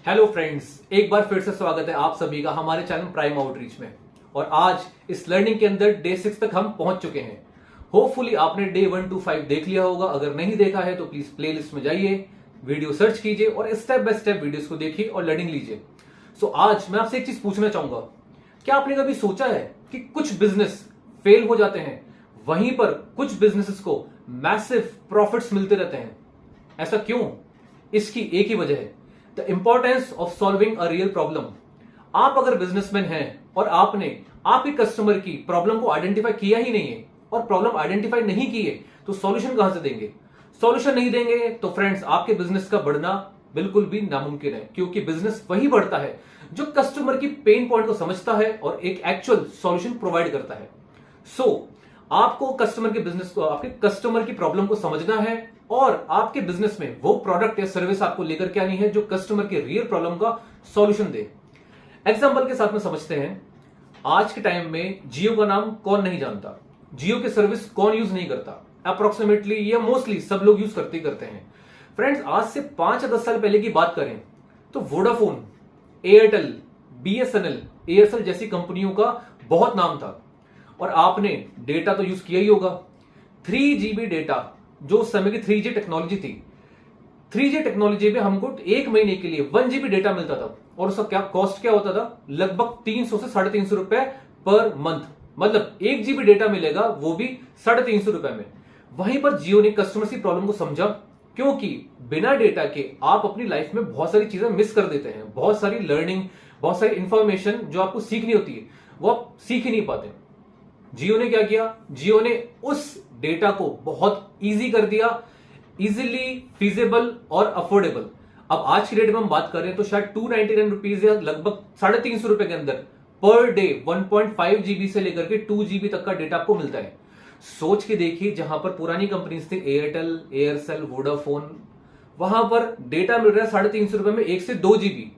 Hello friends, एक बार फिर से स्वागत है आप सभी का हमारे चैनल प्राइम आउटरीच में। और आज इस लर्निंग के अंदर डे 6 तक हम पहुंच चुके हैं। होपफुली आपने डे 1 to 5 देख लिया होगा। अगर नहीं देखा है तो प्लीज प्लेलिस्ट में जाइए, वीडियो सर्च कीजिए और स्टेप बाय स्टेप वीडियोस को देखिए और लर्निंग लीजिए। सो आज मैं आपसे एक चीज पूछना चाहूंगा, क्या आपने कभी सोचा है कि कुछ बिजनेस फेल हो जाते हैं, वहीं पर कुछ बिजनेसेस को मैसिव प्रॉफिट्स मिलते रहते हैं? ऐसा क्यों? इसकी एक ही वजह है, the importance of solving a real problem. आप अगर बिजनेसमैन हैं और आपने आपके कस्टमर की प्रॉब्लम को आइडेंटिफाई किया ही नहीं है और प्रॉब्लम आइडेंटिफाई नहीं की है, तो सॉल्यूशन कहां से देंगे? सॉल्यूशन नहीं देंगे तो फ्रेंड्स आपके बिजनेस का बढ़ना बिल्कुल भी नामुमकिन है, क्योंकि बिजनेस वही बढ़ता है जो कस्टमर की पेन पॉइंट को समझता है और एक एक्चुअल सॉल्यूशन प्रोवाइड करता है। सो आपको कस्टमर के बिजनेस को, आपके कस्टमर की प्रॉब्लम को समझना है और आपके बिजनेस में वो प्रोडक्ट या सर्विस आपको लेकर के आनी है जो कस्टमर के रियल प्रॉब्लम का सॉल्यूशन दे। एग्जांपल के साथ में समझते हैं। आज के टाइम में जियो का नाम कौन नहीं जानता, जियो की सर्विस कौन यूज नहीं करता? अप्रोक्सीमेटली या मोस्टली सब लोग यूज करते हैं। फ्रेंड्स, आज से 5 या 10 साल पहले की बात करें तो वोडाफोन, एयरटेल, बीएसएनएल, एयरसेल जैसी कंपनियों का बहुत नाम था और आपने डेटा तो यूज किया ही होगा। 3GB डेटा, जो उस समय की 3G टेक्नोलॉजी थी। 3G टेक्नोलॉजी में हमको 1 महीने के लिए 1GB डेटा मिलता था और उसका क्या कॉस्ट क्या होता था? लगभग 300 से 350 रुपए पर मंथ। मतलब 1GB डेटा मिलेगा, वो भी 350 रुपए में। वहीं पर जियो ने कस्टमर की प्रॉब्लम को समझा, क्योंकि बिना डेटा के आप अपनी लाइफ में बहुत सारी चीजें मिस कर देते हैं। बहुत सारी लर्निंग, बहुत सारी इंफॉर्मेशन जो आपको सीखनी होती है वो आप सीख ही नहीं पाते। जियो ने क्या किया? जियो ने उस डेटा को बहुत इजी कर दिया, इजीली फीजेबल और अफोर्डेबल। अब आज की डेट में हम बात करें तो शायद 299 रुपीज या लगभग 350 रुपए के अंदर पर डे 1.5GB से लेकर के 2GB तक का डेटा आपको मिलता है। सोच के देखिए, जहां पर पुरानी कंपनीज थी एयरटेल, एयरसेल, वोडाफोन, वहां पर डेटा मिल रहा है 350 रुपए में 1 से 2GB।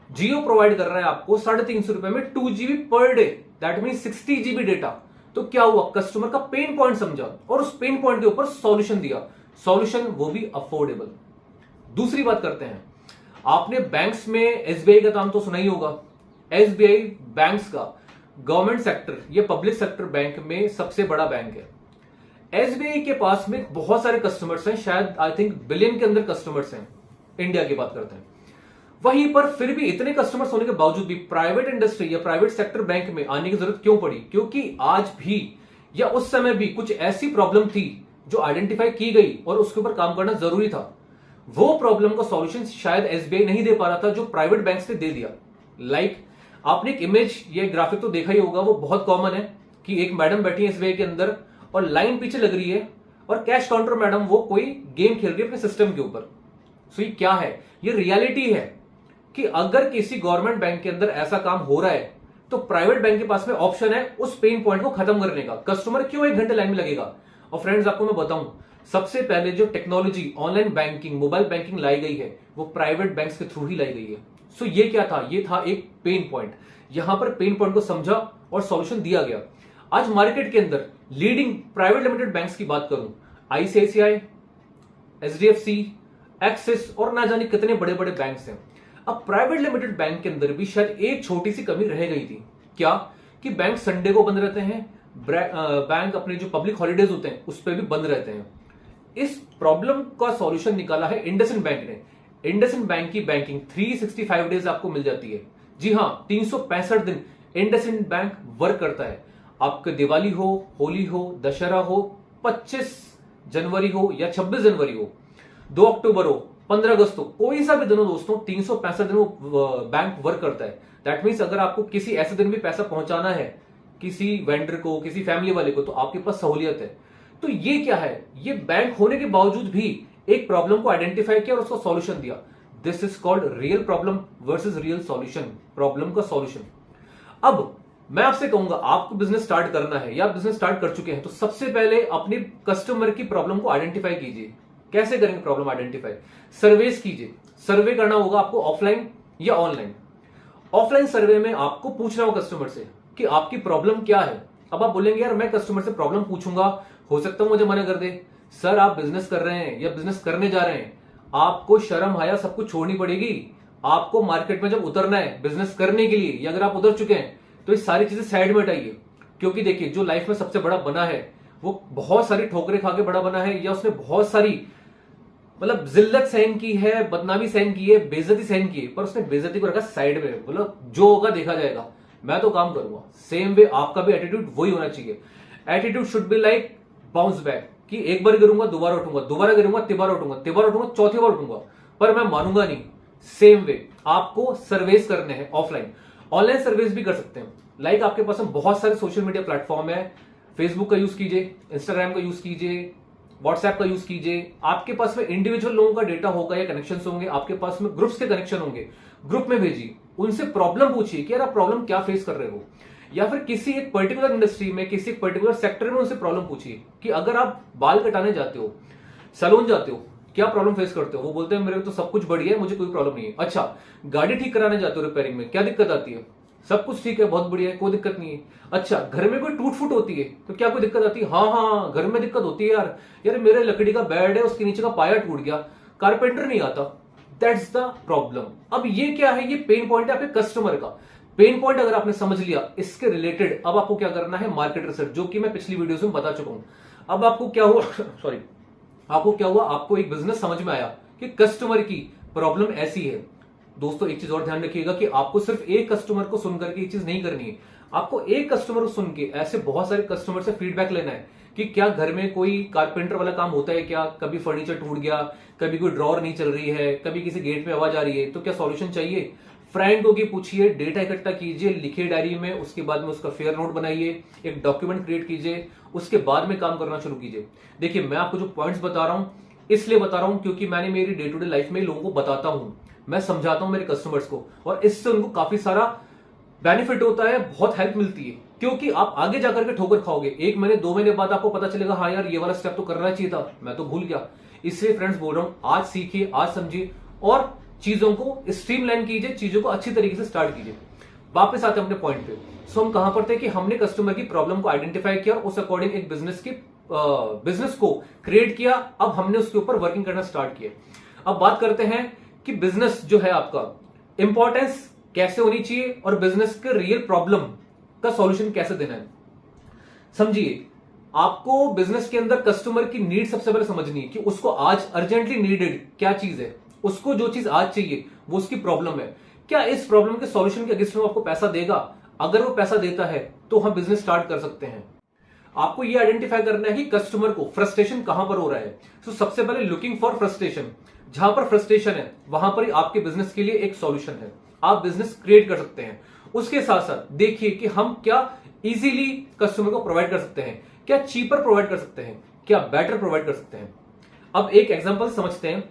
जियो प्रोवाइड कर रहा है आपको 350 रुपए में 2GB per day, that mean 60GB data. तो क्या हुआ? कस्टमर का पेन पॉइंट समझा और उस पेन पॉइंट के ऊपर सॉल्यूशन दिया, सॉल्यूशन वो भी अफोर्डेबल। दूसरी बात करते हैं। आपने बैंक्स में एसबीआई का नाम तो सुना ही होगा। एसबीआई बैंक्स का गवर्नमेंट सेक्टर या पब्लिक सेक्टर बैंक में सबसे बड़ा बैंक है। एसबीआई के पास में बहुत सारे कस्टमर्स हैं, शायद आई थिंक बिलियन के अंदर कस्टमर्स हैं, इंडिया की बात करते हैं। वहीं पर फिर भी इतने कस्टमर्स होने के बावजूद भी प्राइवेट इंडस्ट्री या प्राइवेट सेक्टर बैंक में आने की जरूरत क्यों पड़ी? क्योंकि आज भी या उस समय भी कुछ ऐसी प्रॉब्लम थी जो आइडेंटिफाई की गई और उसके ऊपर काम करना जरूरी था। वो प्रॉब्लम का सॉल्यूशन शायद एसबीआई नहीं दे पा रहा था, जो प्राइवेट बैंक ने दे दिया। लाइक आपने एक इमेज या ग्राफिक तो देखा ही होगा, वो बहुत कॉमन है कि एक मैडम बैठी है एसबीआई के अंदर और लाइन पीछे लग रही है और कैश काउंटर मैडम वो कोई गेम खेल रही है अपने सिस्टम के ऊपर। सो ये क्या है? ये रियलिटी है कि अगर किसी गवर्नमेंट बैंक के अंदर ऐसा काम हो रहा है तो प्राइवेट बैंक के पास में ऑप्शन है उस पेन पॉइंट को खत्म करने का। कस्टमर क्यों 1 घंटे लाइन में लगेगा? और फ्रेंड्स, आपको मैं बताऊं, सबसे पहले जो technology online banking, mobile banking लाई गई है वो प्राइवेट बैंक्स के थ्रू ही लाई गई है। सो ये क्या था? ये था एक पेन पॉइंट। यहां पर पेन पॉइंट को समझा और सॉल्यूशन दिया गया। आज मार्केट के अंदर लीडिंग प्राइवेट लिमिटेड बैंक्स की बात करूं, आईसीआईसीआई, एचडीएफसी, एक्सिस और ना जाने कितने बड़े बड़े बैंक्स हैं। अब प्राइवेट लिमिटेड बैंक के अंदर भी शायद एक छोटी सी कमी रह गई थी। क्या? कि बैंक संडे को बंद रहते हैं, बैंक अपने जो पब्लिक हॉलिडेज होते हैं उस पर भी बंद रहते हैं। इस प्रॉब्लम का सॉल्यूशन निकाला है इंडसइंड बैंक ने। इंडसइंड बैंक की बैंकिंग 365 डेज आपको मिल जाती है। जी हां, 365 दिन इंडसइंड बैंक वर्क करता है। आपके दिवाली हो, होली हो, दशहरा हो, 25 जनवरी हो या 26 जनवरी हो, 2 अक्टूबर हो, 15 अगस्त हो, कोई सा भी दिन हो दोस्तों, 365 दिन बैंक वर्क करता है। दैट मीन्स अगर आपको किसी ऐसे दिन भी पैसा पहुंचाना है किसी वेंडर को, किसी फैमिली वाले को, तो आपके पास सहूलियत है। तो ये क्या है? ये बैंक होने के बावजूद भी एक प्रॉब्लम को आइडेंटिफाई किया और उसका सॉल्यूशन दिया। This is called real problem versus real solution, problem का सॉल्यूशन। अब मैं आपसे कहूंगा, आपको बिजनेस स्टार्ट करना है या बिजनेस स्टार्ट कर चुके हैं तो सबसे पहले अपने कस्टमर की प्रॉब्लम को आइडेंटिफाई कीजिए। कैसे करेंगे प्रॉब्लम आइडेंटिफाई? सर्वेस कीजिए। सर्वे करना होगा आपको ऑफलाइन या ऑनलाइन। ऑफलाइन सर्वे में आपको पूछना होगा कस्टमर से कि आपकी प्रॉब्लम क्या है। अब आप बोलेंगे यार मैं कस्टमर से प्रॉब्लम पूछूंगा, हो सकता है मुझे मना कर दे। सर, आप बिजनेस कर रहे हैं या बिजनेस करने जा रहे हैं, आपको शर्म हया सब कुछ छोड़नी पड़ेगी। आपको मार्केट में जब उतरना है बिजनेस करने के लिए, या अगर आप उतर चुके हैं तो ये सारी चीजें साइड में हटाइए। क्योंकि देखिए, जो लाइफ में सबसे बड़ा बना है वो बहुत सारी ठोकरें खा के बड़ा बना है, या उसने बहुत सारी मतलब जिल्लत सहन की है, बदनामी सहन की है, बेइज्जती सहन की है, पर उसने बेइज्जती को रखा साइड में। मतलब जो होगा देखा जाएगा, मैं तो काम करूंगा। सेम वे आपका भी एटीट्यूड वही होना चाहिए। Attitude should be like bounce back, कि एक बार गिरूंगा दोबारा उठूंगा, दोबारा गिरूंगा तिबारा उठूंगा, तिबारा उठूंगा चौथी बार उठूंगा, पर मैं मानूंगा नहीं। सेम वे आपको सर्विस करने हैं ऑफलाइन। ऑनलाइन सर्विस भी कर सकते हैं। लाइक आपके पास में बहुत सारे सोशल मीडिया प्लेटफॉर्म है। फेसबुक का यूज कीजिए, इंस्टाग्राम का यूज कीजिए, व्हाट्सएप का यूज कीजिए। आपके पास में इंडिविजुअल लोगों का डेटा होगा या कनेक्शन होंगे, आपके पास में ग्रुप्स के कनेक्शन होंगे, ग्रुप में भेजिए, उनसे प्रॉब्लम पूछिए कि यार आप प्रॉब्लम क्या फेस कर रहे हो, या फिर किसी एक पर्टिकुलर इंडस्ट्री में, किसी एक पर्टिकुलर सेक्टर में उनसे प्रॉब्लम पूछिए कि अगर आप बाल कटाने जाते हो, सैलून जाते हो, क्या प्रॉब्लम फेस करते हो। वो बोलते हैं मेरे तो सब कुछ बढ़िया है, मुझे कोई प्रॉब्लम नहीं है। अच्छा, गाड़ी ठीक कराने जाते हो रिपेयरिंग में, क्या दिक्कत आती है। सब कुछ ठीक है, बहुत बढ़िया है, कोई दिक्कत नहीं है। अच्छा, घर में कोई टूट फूट होती है तो क्या कोई दिक्कत आती है। हाँ हाँ, घर में दिक्कत होती है यार, यार मेरे लकड़ी का बेड है, उसके नीचे का पाया टूट गया, कारपेंटर नहीं आता। That's the problem. अब ये क्या है, ये पेन पॉइंट है आपके कस्टमर का। पेन पॉइंट अगर आपने समझ लिया, इसके रिलेटेड अब आपको क्या करना है, मार्केट रिसर्च, जो कि मैं पिछली वीडियोस में बता चुका हूं। अब आपको क्या हुआ सॉरी, आपको क्या हुआ, आपको एक बिजनेस समझ में आया कि कस्टमर की प्रॉब्लम ऐसी है। दोस्तों एक चीज और ध्यान रखिएगा कि आपको सिर्फ एक कस्टमर को सुनकर के ये चीज नहीं करनी है। आपको एक कस्टमर को सुन के ऐसे बहुत सारे कस्टमर से फीडबैक लेना है कि क्या घर में कोई कारपेंटर वाला काम होता है, क्या कभी फर्नीचर टूट गया, कभी कोई ड्रॉर नहीं चल रही है, कभी किसी गेट में आवाज आ रही है, तो क्या सॉल्यूशन चाहिए। फ्रेंड को पूछिए, डेटा इकट्ठा कीजिए, लिखिए डायरी में, उसके बाद में उसका फेयर नोट बनाइए, एक डॉक्यूमेंट क्रिएट कीजिए, उसके बाद में काम करना शुरू कीजिए। देखिए, मैं आपको जो पॉइंट्स बता रहा हूं इसलिए बता रहा हूं क्योंकि मैंने मेरी डे टू डे लाइफ में लोगों को बताता हूं, मैं समझाता हूं मेरे कस्टमर्स को, और इससे उनको काफी सारा बेनिफिट होता है, बहुत हेल्प मिलती है। क्योंकि आप आगे जाकर के ठोकर खाओगे, 1 महीने 2 महीने बाद आपको पता चलेगा हाँ यार ये वाला स्टेप तो करना चाहिए था, मैं तो भूल गया। इसलिए फ्रेंड्स बोल रहा हूं, आज सीखिए, आज समझिए, और चीजों को स्ट्रीमलाइन कीजिए, चीजों को अच्छी तरीके से स्टार्ट कीजिए। वापस आते हैं अपने पॉइंट पे। सो हम कहां पर थे कि हमने कस्टमर की प्रॉब्लम को आइडेंटिफाई किया और उस अकॉर्डिंग एक बिजनेस को क्रिएट किया। अब हमने उसके ऊपर वर्किंग करना स्टार्ट किया। अब बात करते हैं कि बिजनेस जो है आपका इंपॉर्टेंस कैसे होनी चाहिए और बिजनेस के रियल प्रॉब्लम का सॉल्यूशन कैसे देना है। समझिए, आपको बिजनेस के अंदर कस्टमर की नीड सबसे पहले समझनी है कि उसको आज अर्जेंटली नीडेड क्या चीज है। उसको जो चीज आज चाहिए वो उसकी प्रॉब्लम है। क्या इस प्रॉब्लम के सॉल्यूशन के अगेंस्ट में आपको पैसा देगा? अगर वो पैसा देता है तो हम बिजनेस स्टार्ट कर सकते हैं। आपको ये आइडेंटिफाई करना है कि कस्टमर को फ्रस्ट्रेशन कहां पर हो रहा है। तो सबसे पहले लुकिंग फॉर फ्रस्ट्रेशन, जहां पर फ्रस्ट्रेशन है वहां पर ही आपके बिजनेस के लिए एक सॉल्यूशन है। आप बिजनेस क्रिएट कर सकते हैं। उसके साथ साथ देखिए कि हम क्या इजीली कस्टमर को प्रोवाइड कर सकते हैं, क्या चीपर प्रोवाइड कर सकते हैं, क्या बेटर प्रोवाइड कर सकते हैं। अब एक एग्जांपल समझते हैं,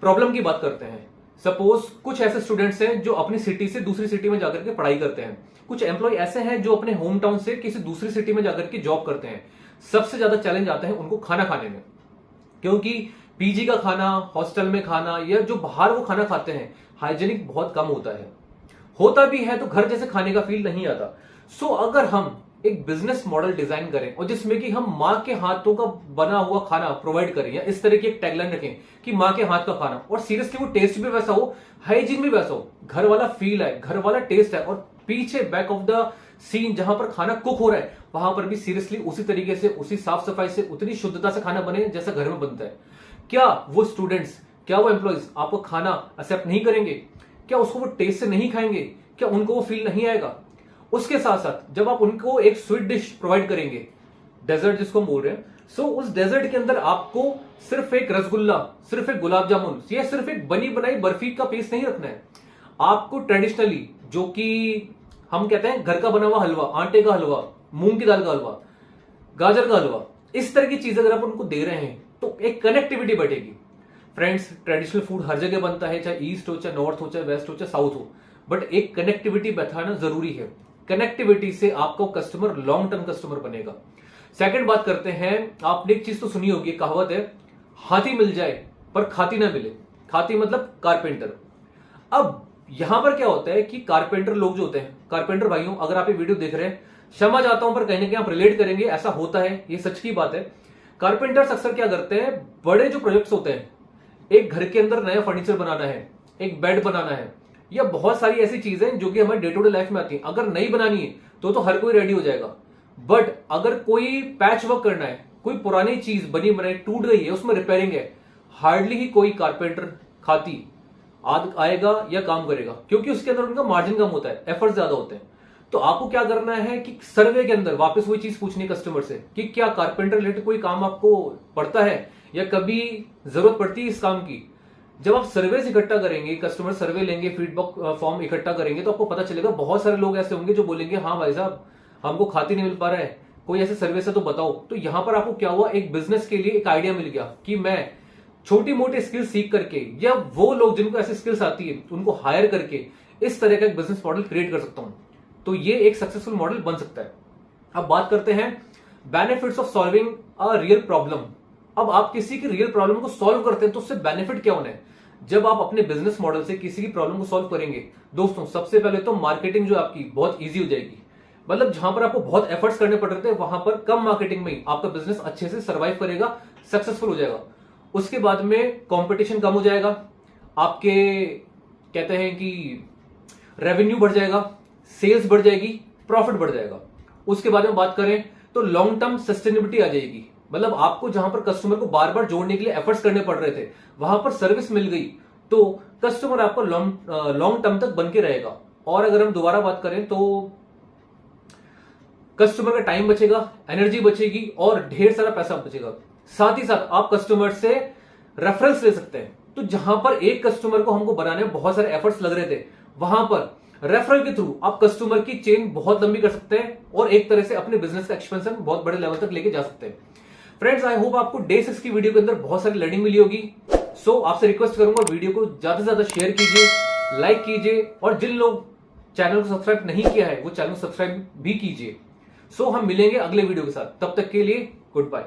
प्रॉब्लम की बात करते हैं। सपोज कुछ ऐसे स्टूडेंट्स हैं जो अपनी सिटी से दूसरी सिटी में जाकर के पढ़ाई करते हैं। कुछ एम्प्लॉय ऐसे हैं जो अपने होम टाउन से किसी दूसरी सिटी में जाकर के जॉब करते हैं। सबसे ज्यादा चैलेंज आता है उनको खाना खाने में, क्योंकि पीजी का खाना, हॉस्टल में खाना या जो बाहर वो खाना खाते हैं हाइजीनिक बहुत कम होता भी है तो घर जैसे खाने का फील नहीं आता। सो अगर हम एक बिजनेस मॉडल डिजाइन करें और जिसमें कि हम मां के हाथों का बना हुआ खाना प्रोवाइड करें, या इस तरह की एक टैगलाइन रखें कि मां के हाथ का खाना, और सीरियसली वो टेस्ट भी वैसा हो, हाइजीन भी वैसा हो, घर वाला फील है, घर वाला टेस्ट है, और पीछे बैक ऑफ द सीन जहां पर खाना कुक हो रहा है वहां पर भी सीरियसली उसी तरीके से, उसी साफ सफाई से, उतनी शुद्धता से खाना बने जैसा घर में बनता है। क्या वो स्टूडेंट्स, क्या वो एम्प्लॉइज आपको खाना एक्सेप्ट नहीं करेंगे? क्या उसको वो टेस्ट से नहीं खाएंगे? क्या उनको वो फील नहीं आएगा? उसके साथ साथ जब आप उनको एक स्वीट डिश प्रोवाइड करेंगे, डेजर्ट जिसको हम बोल रहे हैं, सो उस डेजर्ट के अंदर आपको सिर्फ एक रसगुल्ला, सिर्फ एक गुलाब जामुन या सिर्फ एक बनी बनाई बर्फी का पीस नहीं रखना है। आपको ट्रेडिशनली, जो कि हम कहते हैं घर का बना हुआ हलवा, आटे का हलवा, मूंग की दाल का हलवा, गाजर का हलवा, इस तरह की चीजें अगर आप उनको दे रहे हैं तो एक कनेक्टिविटी बढ़ेगी। फ्रेंड्स, ट्रेडिशनल फूड हर जगह बनता है, चाहे ईस्ट हो, चाहे नॉर्थ हो, चाहे वेस्ट हो, चाहे साउथ हो, बट एक कनेक्टिविटी बैठाना जरूरी है। कनेक्टिविटी से आपको कस्टमर लॉन्ग टर्म कस्टमर बनेगा। सेकंड बात करते हैं, आपने एक चीज तो सुनी होगी, कहावत है, हाथी मिल जाए पर खाती ना मिले। खाती मतलब कारपेंटर। अब यहां पर क्या होता है कि कारपेंटर लोग जो होते हैं, कारपेंटर भाइयों, अगर आप ये वीडियो देख रहे हैं, क्षमा चाहता हूं पर कहीं ना कहीं आप रिलेट करेंगे, ऐसा होता है, ये सच की बात है। कारपेंटर्स अक्सर क्या करते हैं, बड़े जो प्रोजेक्ट्स होते हैं, एक घर के अंदर नया फर्नीचर बनाना है, एक बेड बनाना है, या बहुत सारी ऐसी चीजें जो कि हमारे डे टू डे लाइफ में आती हैं। अगर नई बनानी है तो हर कोई रेडी हो जाएगा, बट अगर कोई पैच वर्क करना है, कोई पुरानी चीज बनी बनाई टूट गई है, उसमें रिपेयरिंग है, हार्डली ही कोई कारपेंटर खाती आएगा या काम करेगा, क्योंकि उसके अंदर उनका मार्जिन कम होता है, एफर्ट ज्यादा होते हैं। तो आपको क्या करना है कि सर्वे के अंदर वापस वही चीज पूछनी कस्टमर से कि क्या कारपेंटर रिलेटेड कोई काम आपको पड़ता है या कभी जरूरत पड़ती है इस काम की। जब आप सर्वे इकट्ठा करेंगे, कस्टमर सर्वे लेंगे, फीडबैक फॉर्म इकट्ठा करेंगे, तो आपको पता चलेगा बहुत सारे लोग ऐसे होंगे जो बोलेंगे हाँ भाई साहब हमको खाती नहीं मिल पा रहा है, कोई ऐसे सर्वे से तो बताओ। तो यहां पर आपको क्या हुआ, एक बिजनेस के लिए एक आइडिया मिल गया कि मैं छोटी मोटी स्किल सीख करके या वो लोग जिनको ऐसी स्किल्स आती है उनको हायर करके इस तरह का एक बिजनेस मॉडल क्रिएट कर सकता हूं। तो ये एक सक्सेसफुल मॉडल बन सकता है। अब बात करते हैं benefits of solving a real problem. अब आप किसी की रियल प्रॉब्लम को सॉल्व करते हैं तो उससे बेनिफिट क्या होना है। जब आप अपने बिजनेस मॉडल से किसी की प्रॉब्लम को सॉल्व करेंगे दोस्तों, सबसे पहले तो मार्केटिंग जो आपकी बहुत ईजी हो जाएगी। मतलब जहां पर आपको बहुत एफर्ट्स करने पड़ रहे थे वहां पर कम मार्केटिंग में ही आपका बिजनेस अच्छे से सर्वाइव करेगा, सक्सेसफुल हो जाएगा। उसके बाद में कंपटीशन कम हो जाएगा, आपके कहते हैं कि रेवेन्यू बढ़ जाएगा, सेल्स बढ़ जाएगी, प्रॉफिट बढ़ जाएगा। उसके बाद में बात करें तो लॉन्ग टर्म सस्टेनेबिलिटी आ जाएगी। मतलब आपको जहां पर कस्टमर को बार बार जोड़ने के लिए एफर्ट्स करने पड़ रहे थे वहां पर सर्विस मिल गई तो कस्टमर आपको लॉन्ग टर्म तक बन के रहेगा। और अगर हम दोबारा बात करें तो कस्टमर का टाइम बचेगा, एनर्जी बचेगी और ढेर सारा पैसा बचेगा। साथ ही साथ आप कस्टमर से रेफरेंस ले सकते हैं। तो जहां पर एक कस्टमर को हमको बनाने में बहुत सारे एफर्ट्स लग रहे थे वहां पर रेफरल के थ्रू आप कस्टमर की चेन बहुत लंबी कर सकते हैं और एक तरह से अपने बिजनेस का एक्सपेंशन बहुत बड़े लेवल तक लेके जा सकते हैं। फ्रेंड्स, आई होप आपको डे 6 की वीडियो के अंदर बहुत सारी लर्निंग मिली होगी। सो आपसे रिक्वेस्ट करूंगा वीडियो को ज्यादा से ज्यादा शेयर कीजिए, लाइक कीजिए और जिन लोग चैनल को सब्सक्राइब नहीं किया है वो चैनल को सब्सक्राइब भी कीजिए। सो हम मिलेंगे अगले वीडियो के साथ, तब तक के लिए गुड बाय।